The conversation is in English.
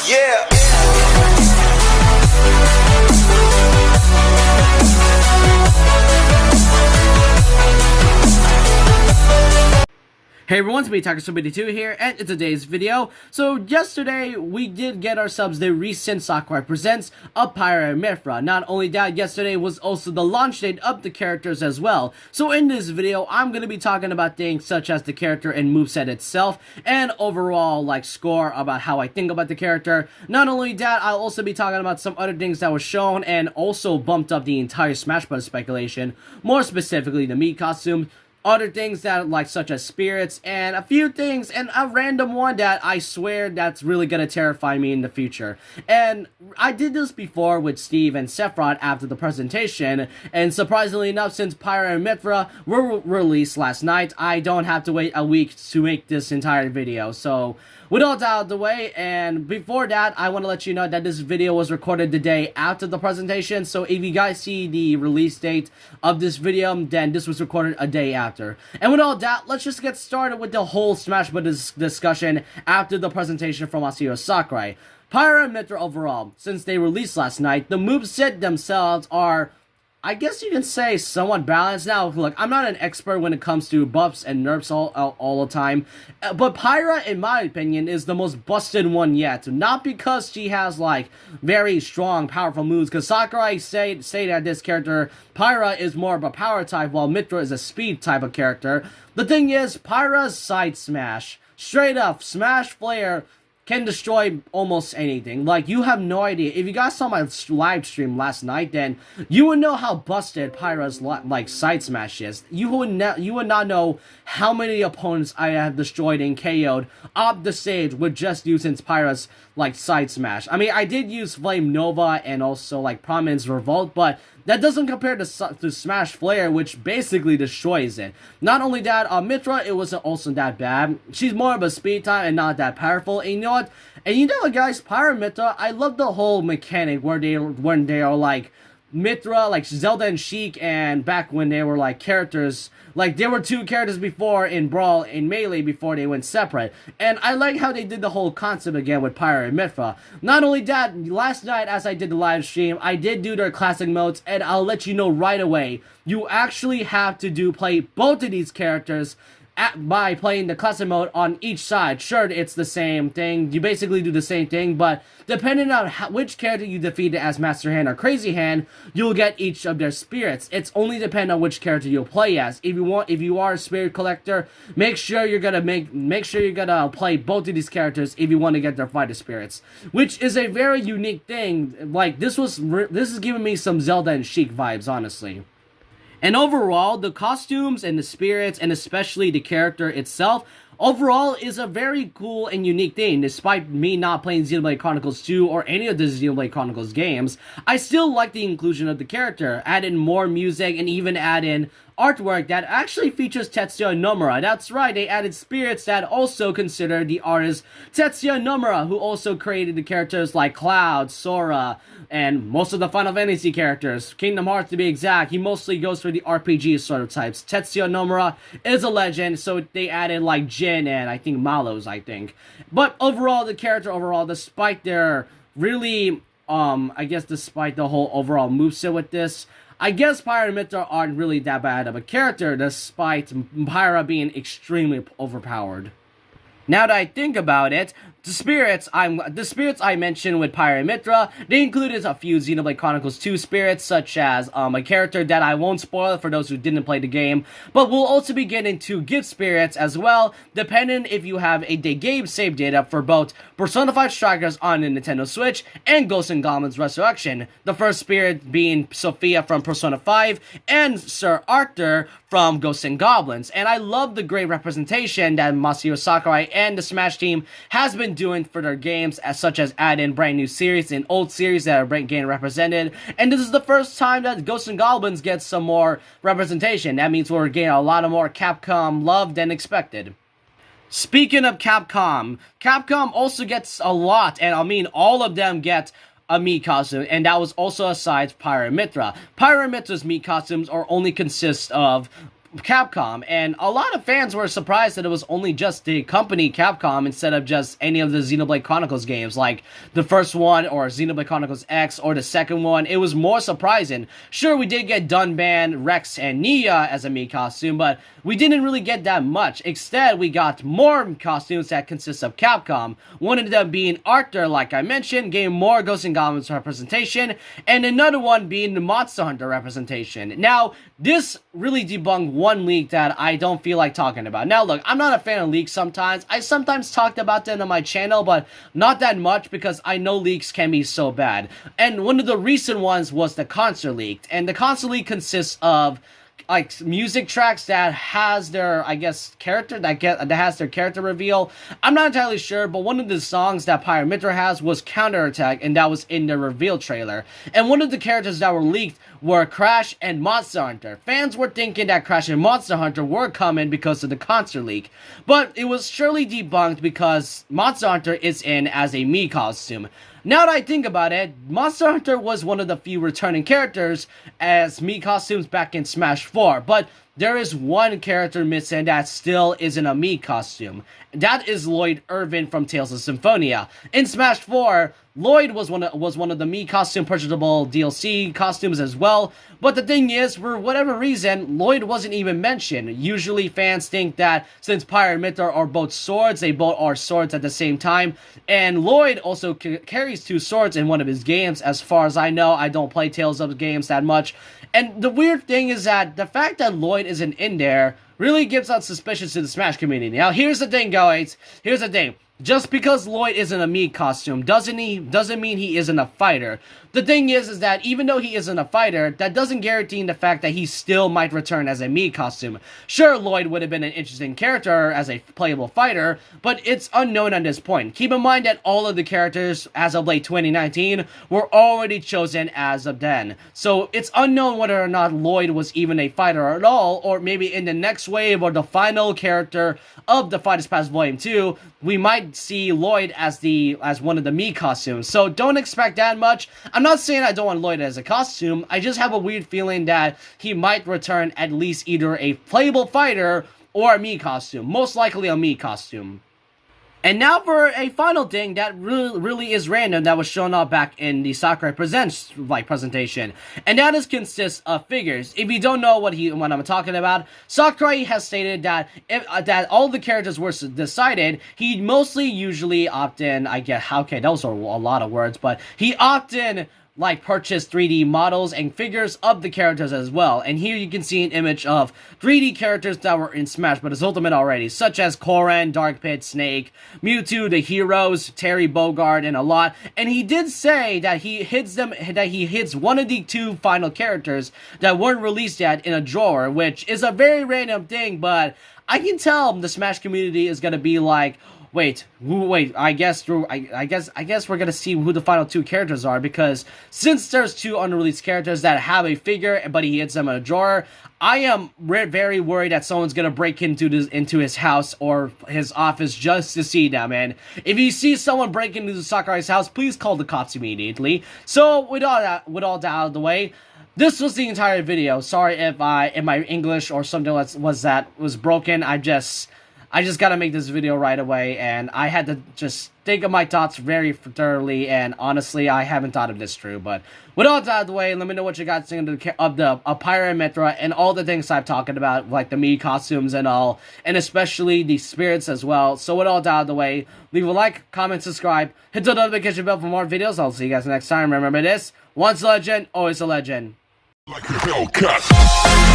Yeah. Hey everyone, it's me, Takesu82 here, and in today's video, so yesterday we did get ourselves the recent Sakurai Presents a PyraMythra. Not only that, yesterday was also the launch date of the characters as well. So in this video, I'm going to be talking about things such as the character and moveset itself, and overall, like, score about how I think about the character. Not only that, I'll also be talking about some other things that were shown, and also bumped up the entire Smash Bros. Speculation, more specifically the Mii costume. Other things that like such as spirits, and a few things, and a random one that I swear that's really gonna terrify me in the future. And I did this before with Steve and Sephiroth after the presentation, and surprisingly enough, since PyraMythra were released last night, I don't have to wait a week to make this entire video. So with all that out of the way, and before that, I want to let you know that this video was recorded the day after the presentation, so if you guys see the release date of this video, then this was recorded a day after. And with all that, let's just get started with the whole Smash Bros. Discussion after the presentation from Masahiro Sakurai. PyraMythra overall, since they released last night, the moveset themselves are, I guess you can say, somewhat balanced. Now, look, I'm not an expert when it comes to buffs and nerfs all the time, but Pyra, in my opinion, is the most busted one yet. Not because she has, like, very strong, powerful moves, because Sakurai say that this character, Pyra, is more of a power type, while Mythra is a speed type of character. The thing is, Pyra's side smash, straight up, smash flare, can destroy almost anything. Like, you have no idea. If you guys saw my live stream last night, then you would know how busted Pyra's like side smash is. You would not know how many opponents I have destroyed and KO'd off the stage with just using Pyra's like side smash. I mean, I did use Flame Nova and also like Prominence Revolt, but that doesn't compare to Smash Flare, which basically destroys it. Not only that, Mythra, it wasn't also that bad. She's more of a speed type and not that powerful. And you know what? And you know what, guys? PyraMythra, I love the whole mechanic where when they are like Mythra, like Zelda and Sheik, and back when they were like characters, like there were two characters before in Brawl and Melee before they went separate. And I like how they did the whole concept again with PyraMythra. Not only that, last night as I did the live stream, I did do their classic modes, and I'll let you know right away, you actually have to play both of these characters by playing the classic mode on each side. Sure, it's the same thing. You basically do the same thing, but depending on which character you defeated as Master Hand or Crazy Hand, you'll get each of their spirits. It's only dependent on which character you'll play as. If you are a spirit collector, make sure you're gonna play both of these characters if you want to get their fighter spirits, which is a very unique thing. Like, this is giving me some Zelda and Sheik vibes, honestly. And overall, the costumes and the spirits, and especially the character itself, overall is a very cool and unique thing. Despite me not playing Xenoblade Chronicles 2 or any of the Xenoblade Chronicles games, I still like the inclusion of the character. Add in more music and even add in artwork that actually features Tetsuya Nomura. That's right, they added spirits that also consider the artist Tetsuya Nomura, who also created the characters like Cloud, Sora, and most of the Final Fantasy characters. Kingdom Hearts to be exact, he mostly goes for the RPG sort of types. Tetsuya Nomura is a legend, so they added like Jin and I think Malos, I think. But overall, the character overall, despite their really, I guess despite the whole overall moveset with this, I guess PyraMythra aren't really that bad of a character, despite Pyra being extremely overpowered. Now that I think about it, the spirits I mentioned with PyraMythra, they included a few Xenoblade Chronicles 2 spirits, such as a character that I won't spoil for those who didn't play the game, but we'll also be getting 2 gift spirits as well, depending if you have a game save data for both Persona 5 Strikers on the Nintendo Switch and Ghosts and Goblins Resurrection. The first spirit being Sophia from Persona 5 and Sir Arthur from Ghosts and Goblins. And I love the great representation that Masahiro Sakurai and the Smash team has been doing for their games, such as add in brand new series and old series that are getting represented. And this is the first time that Ghosts and Goblins gets some more representation. That means we're getting a lot of more Capcom love than expected. Speaking of Capcom also gets a lot, and I mean all of them get a Mii costume, and that was also aside PyraMythra. PyraMythra's Mii costumes only consist of Capcom, and a lot of fans were surprised that it was only just the company Capcom instead of just any of the Xenoblade Chronicles games, like the first one or Xenoblade Chronicles X or the second one. It was more surprising. Sure, we did get Dunban, Rex, and Nia as a Mii costume, but we didn't really get that much. Instead, we got more costumes that consist of Capcom, one of them being Arthur, like I mentioned, getting more Ghosts and Goblins representation, and another one being the Monster Hunter representation. Now, this really debunked one leak that I don't feel like talking about. Now, look, I'm not a fan of leaks sometimes. I sometimes talked about them on my channel, but not that much because I know leaks can be so bad. And one of the recent ones was the concert leak. And the concert leak consists of like music tracks that has their, I guess, character that has their character reveal. I'm not entirely sure, but one of the songs that PyraMythra has was Counterattack, and that was in the reveal trailer. And one of the characters that were leaked were Crash and Monster Hunter. Fans were thinking that Crash and Monster Hunter were coming because of the concert leak, but it was surely debunked because Monster Hunter is in as a Mii costume. Now that I think about it, Monster Hunter was one of the few returning characters as Mii costumes back in Smash 4, but there is one character missing that still isn't a Mii costume. That is Lloyd Irving from Tales of Symphonia. In Smash 4, Lloyd was one of the Mii costume purchasable DLC costumes as well, but the thing is, for whatever reason, Lloyd wasn't even mentioned. Usually fans think that since PyraMythra are both swords, they both are swords at the same time, and Lloyd also carries two swords in one of his games. As far as I know, I don't play Tales of games that much, and the weird thing is that the fact that Lloyd isn't in there really gives out suspicions to the Smash community. Now, here's the thing, guys. Here's the thing. Just because Lloyd isn't a Mii costume doesn't mean he isn't a fighter. The thing is that even though he isn't a fighter, that doesn't guarantee the fact that he still might return as a Mii costume. Sure, Lloyd would have been an interesting character as a playable fighter, but it's unknown at this point. Keep in mind that all of the characters as of late 2019 were already chosen as of then. So it's unknown whether or not Lloyd was even a fighter at all, or maybe in the next wave or the final character of the Fighters Pass Volume 2, we might see Lloyd as one of the Mii costumes. So don't expect that much. I'm not saying I don't want Lloyd as a costume. I just have a weird feeling that he might return at least either a playable fighter or a Mii costume. Most likely a Mii costume. And now for a final thing that really is random that was shown up back in the Sakurai Presents presentation, and that consists of figures. If you don't know what I'm talking about, Sakurai has stated that that all the characters were decided, he mostly usually often, okay, those are a lot of words, but he often purchase 3D models and figures of the characters as well. And here you can see an image of 3D characters that were in Smash Bros. Ultimate already, such as Koran, Dark Pit, Snake, Mewtwo, the heroes, Terry Bogard, and a lot. And he did say that he hits one of the two final characters that weren't released yet in a drawer, which is a very random thing, but I can tell the Smash community is gonna be like, Wait, I guess we're gonna see who the final two characters are, because since there's two unreleased characters that have a figure, but he hits them in a drawer, I am very worried that someone's gonna break into his house or his office just to see them. And if you see someone break into Sakurai's house, please call the cops immediately. So with all that out of the way, this was the entire video. Sorry if my English or something was broken. I just gotta make this video right away, and I had to just think of my thoughts very thoroughly, and honestly, I haven't thought of this through. But with all that out of the way, let me know what you guys think of PyraMythra and all the things I've talked about, like the Mii costumes and all, and especially the spirits as well. So with all that out of the way, leave a like, comment, subscribe, hit the notification bell for more videos. I'll see you guys next time. Remember this, once a legend, always a legend. Like a Hellcat.